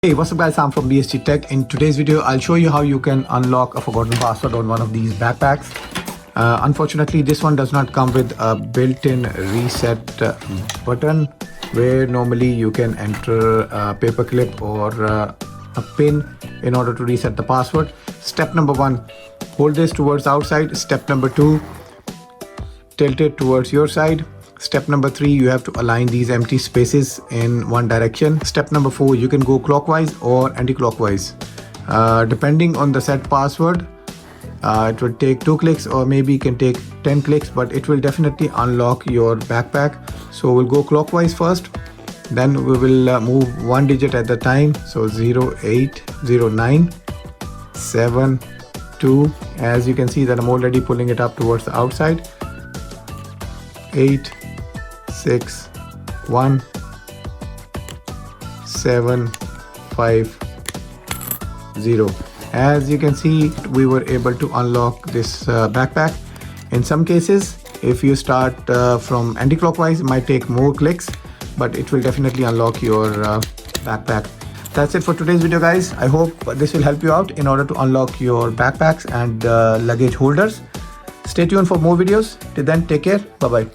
Hey, what's up guys, I'm from BSG Tech. In today's video, I'll show you how you can unlock a forgotten password on one of these backpacks. Unfortunately, this one does not come with a built-in reset button where normally you can enter a paperclip or a pin in order to reset the password. Step number 1, hold this towards outside. Step number 2, tilt it towards your side. Step number 3, you have to align these empty spaces in one direction. Step number 4, you can go clockwise or anti-clockwise. Depending on the set password, it will take 2 clicks or maybe it can take 10 clicks, but it will definitely unlock your backpack. So we'll go clockwise first, then we will move 1 digit at the time. So 080972. As you can see that I'm already pulling it up towards the outside. 86175. As you can see, we were able to unlock this backpack. In some cases, if you start from anti-clockwise, it might take more clicks, but it will definitely unlock your backpack. That's it for today's video, guys. I hope this will help you out in order to unlock your backpacks and luggage holders. Stay tuned for more videos. Till then, take care. Bye bye.